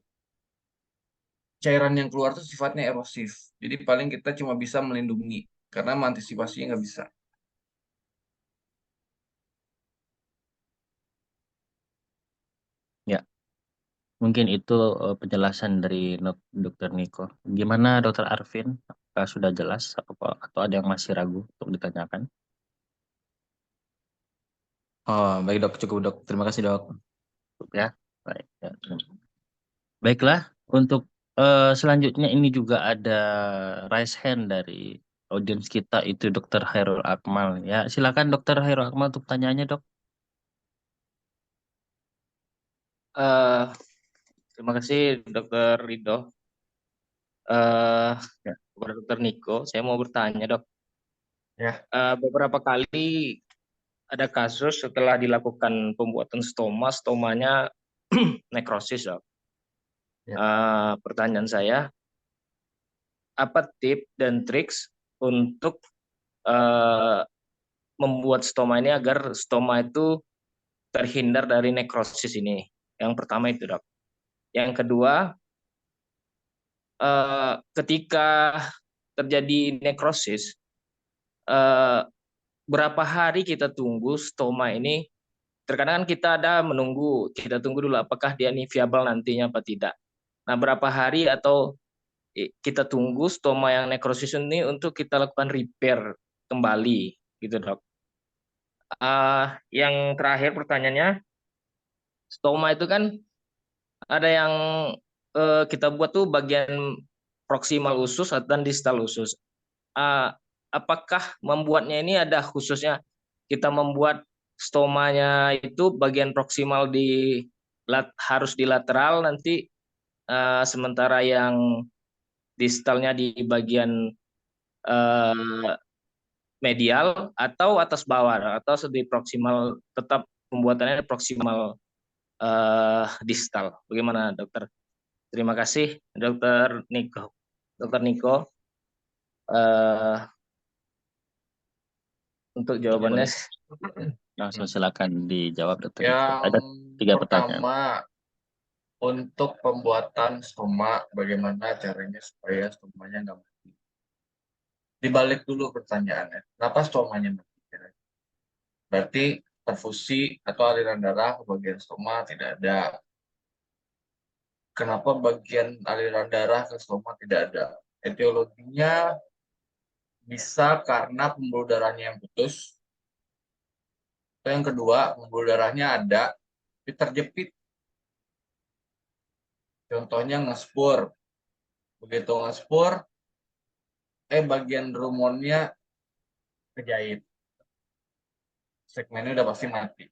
cairan yang keluar itu sifatnya erosif. Jadi paling kita cuma bisa melindungi karena mengantisipasinya nggak bisa. Ya, mungkin itu penjelasan dari Dr. Niko. Gimana Dr. Arvin? Apakah sudah jelas atau ada yang masih ragu untuk ditanyakan? Baik, Dok. Cukup, Dok. Terima kasih, Dok. Ya, baik. Ya. Baiklah, untuk selanjutnya ini juga ada raise hand dari audiens kita, itu Dr. Hairul Akmal. Ya, silakan Dr. Hairul Akmal untuk tanyanya, Dok. Terima kasih Dokter Ridho. Ya. Kepada Dokter Niko, saya mau bertanya, Dok. Ya. Beberapa kali ada kasus setelah dilakukan pembuatan stoma, stomanya nekrosis, Dok. Pertanyaan saya, apa tips dan triks untuk membuat stoma ini agar stoma itu terhindar dari nekrosis ini? Yang pertama itu, Dok. Yang kedua, ketika terjadi nekrosis, berapa hari kita tunggu stoma ini? Terkadang kan kita ada menunggu, kita tunggu dulu apakah dia ini viable nantinya apa tidak. Nah, berapa hari atau kita tunggu stoma yang nekrosis ini untuk kita lakukan repair kembali, gitu, Dok. Yang terakhir pertanyaannya, stoma itu kan ada yang kita buat tuh bagian proksimal usus dan distal usus. Apakah membuatnya ini ada khususnya kita membuat stomanya itu bagian proksimal harus di lateral nanti, sementara yang distalnya di bagian medial atau atas bawah atau di proksimal, tetap pembuatannya proksimal distal. Bagaimana, Dokter? Terima kasih, Dokter Niko. Dokter Niko, untuk jawabannya. Langsung silakan dijawab, Dokter. Yang Ada 3 pertanyaan. pertama, untuk pembuatan stoma, bagaimana caranya supaya stomanya nggak mati? Dibalik dulu pertanyaannya, kenapa stomanya mati? Berarti perfusi atau aliran darah ke bagian stoma tidak ada. Kenapa bagian aliran darah ke stoma tidak ada? Etiologinya bisa karena pembuluh darahnya yang putus. Atau yang kedua, pembuluh darahnya ada, tapi terjepit. Contohnya ngespur. Begitu ngespur, bagian rumonnya kejahit. Segmennya udah pasti mati.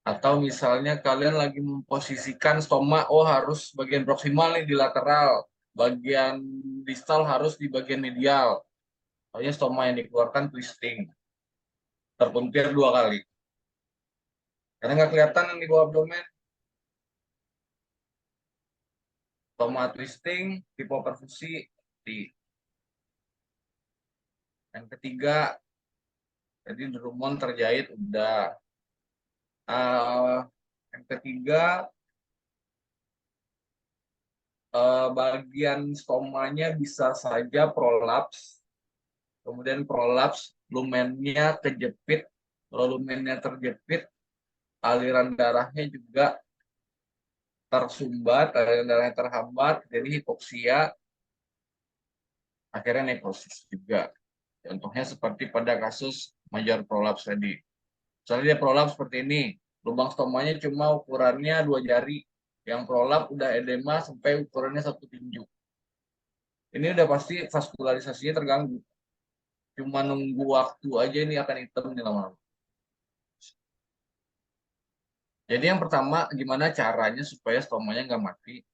Atau misalnya kalian lagi memposisikan stoma, harus bagian proksimal nih di lateral, bagian distal harus di bagian medial. Soalnya stoma yang dikeluarkan twisting, terpuntir 2 kali. Karena nggak kelihatan yang di bawah abdomen. Stoma twisting, hipoperfusi, di. Yang ketiga, jadi rumon terjahit udah. Yang ketiga, bagian stomanya bisa saja prolaps, kemudian prolaps, lumennya kejepit. Kalau lumennya terjepit, aliran darahnya juga tersumbat, aliran darahnya terhambat, jadi hipoksia, akhirnya nekrosis juga. Contohnya seperti pada kasus major prolaps tadi. Misalnya dia prolaps seperti ini, lubang stomanya cuma ukurannya 2 jari, yang prolap udah edema sampai ukurannya 1 tinju. Ini udah pasti vaskularisasinya terganggu. Cuma nunggu waktu aja ini akan hitam nih lama-lama. Jadi yang pertama, gimana caranya supaya stomanya nggak mati?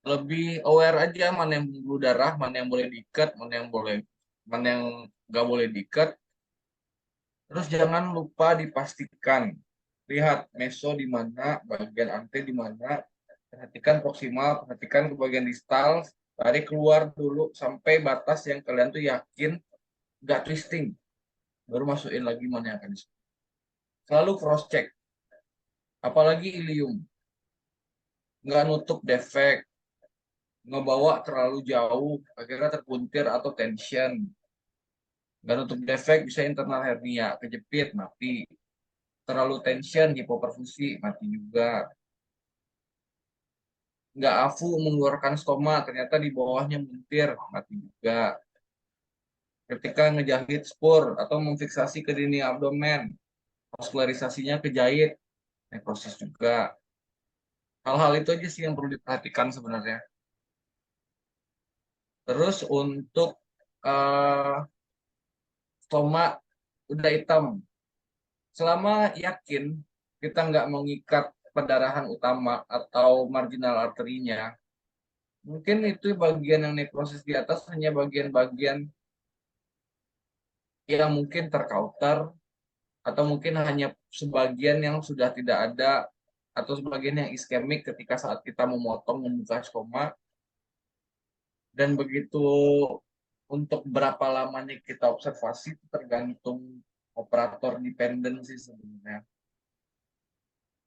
Lebih aware aja mana yang pembuluh darah, mana yang boleh diikat, mana yang nggak boleh diikat. Terus jangan lupa dipastikan. Lihat meso di mana, bagian ante di mana. Perhatikan proksimal, perhatikan ke bagian distal. Tarik keluar dulu sampai batas yang kalian tuh yakin nggak twisting. Baru masukin lagi mana yang akan di. Selalu cross check. Apalagi ilium. Nggak nutup defek. Ngebawa terlalu jauh, akhirnya terpuntir atau tension. Nggak nutup defek bisa internal hernia, kejepit, mati. Terlalu tension, hipoperfusi, mati juga. Nggak afu mengeluarkan stoma, ternyata di bawahnya muntir, mati juga. Ketika ngejahit spur atau memfiksasi ke dinding abdomen, vaskularisasinya kejahit, nekrosis juga. Hal-hal itu aja sih yang perlu diperhatikan sebenarnya. Terus untuk stoma udah hitam, selama yakin kita nggak mengikat pendarahan utama atau marginal arterinya, mungkin itu bagian yang nekrosis di atas hanya bagian-bagian yang mungkin tercounter atau mungkin hanya sebagian yang sudah tidak ada atau sebagian yang iskemik ketika saat kita memotong membuka stoma, dan begitu untuk berapa lamanya kita observasi itu tergantung operator dependen sih sebenarnya.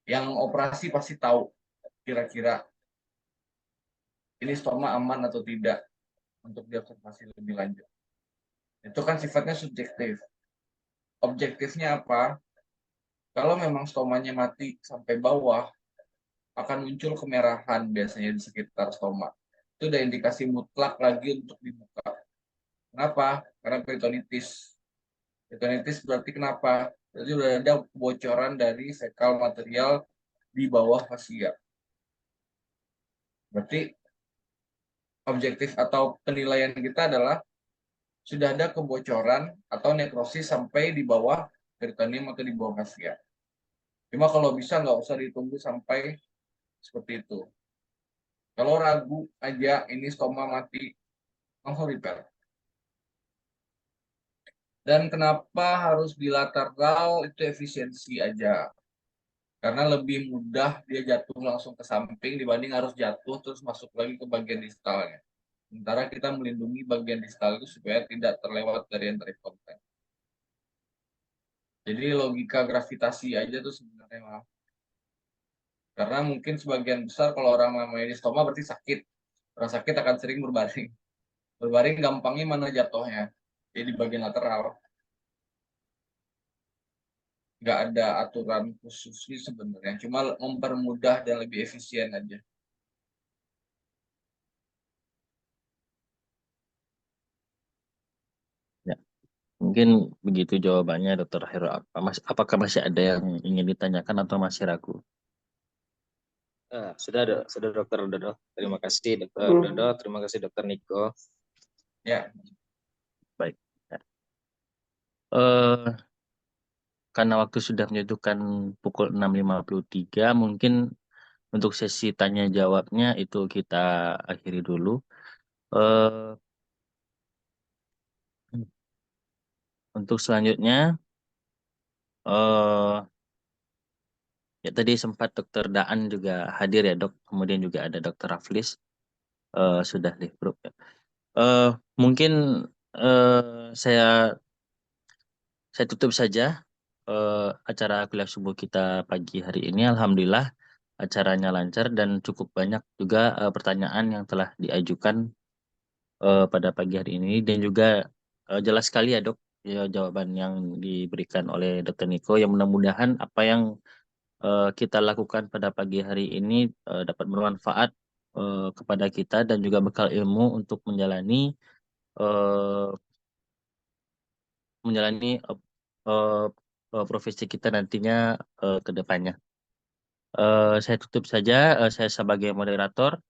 Yang operasi pasti tahu kira-kira ini stoma aman atau tidak untuk diobservasi lebih lanjut. Itu kan sifatnya subjektif. Objektifnya apa? Kalau memang stomanya mati sampai bawah, akan muncul kemerahan biasanya di sekitar stoma. Itu udah indikasi mutlak lagi untuk dibuka. Kenapa? Karena peritonitis. Peritonitis berarti kenapa? Berarti sudah ada kebocoran dari fekal material di bawah fasia. Berarti objektif atau penilaian kita adalah sudah ada kebocoran atau nekrosis sampai di bawah peritoneum atau di bawah fasia. Cuma kalau bisa nggak usah ditunggu sampai seperti itu. Kalau ragu aja ini stoma mati, langsung repair. Dan kenapa harus bilateral? Itu efisiensi aja. Karena lebih mudah dia jatuh langsung ke samping dibanding harus jatuh terus masuk lagi ke bagian distalnya. Sementara kita melindungi bagian distal itu supaya tidak terlewat dari entry content. Jadi logika gravitasi aja tuh sebenarnya maaf. Karena mungkin sebagian besar kalau orang namanya di stoma berarti sakit. Orang sakit akan sering berbaring. Berbaring gampangnya mana jatuhnya? Jadi bagian lateral. Nggak ada aturan khusus sih sebenarnya. Cuma mempermudah dan lebih efisien aja. Ya, mungkin begitu jawabannya, Dokter Heru. Apakah masih ada yang ingin ditanyakan atau masih ragu? Sudah Dokter Dodo. Terima kasih Dokter Dodo. Terima kasih Dokter Niko. Ya. Baik. Ya. Karena waktu sudah menjatuhkan pukul 6.53, mungkin untuk sesi tanya jawabnya itu kita akhiri dulu. Untuk selanjutnya, ya tadi sempat Dokter Daan juga hadir ya Dok, kemudian juga ada Dokter Raflis sudah di grup ya. Mungkin saya tutup saja acara kuliah subuh kita pagi hari ini. Alhamdulillah acaranya lancar dan cukup banyak juga pertanyaan yang telah diajukan pada pagi hari ini, dan juga jelas sekali ya Dok ya, jawaban yang diberikan oleh Dokter Niko, yang mudah-mudahan apa yang kita lakukan pada pagi hari ini dapat bermanfaat kepada kita dan juga bekal ilmu untuk menjalani eh, profesi kita nantinya ke depannya. Saya tutup saja, saya sebagai moderator.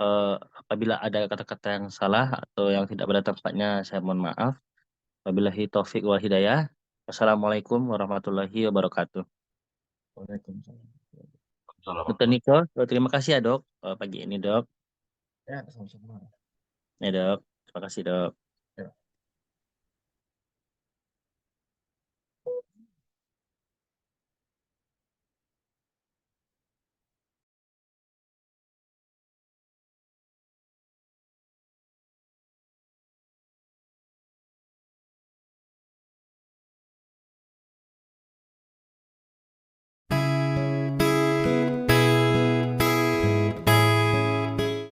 Apabila ada kata-kata yang salah atau yang tidak pada tempatnya, saya mohon maaf. Wabillahi taufik wal hidayah. Wassalamualaikum warahmatullahi wabarakatuh. Waalaikumsalam. Dokter Niko, terima kasih ya Dok pagi ini Dok. Ya, sama-sama. Ya Dok, terima kasih Dok.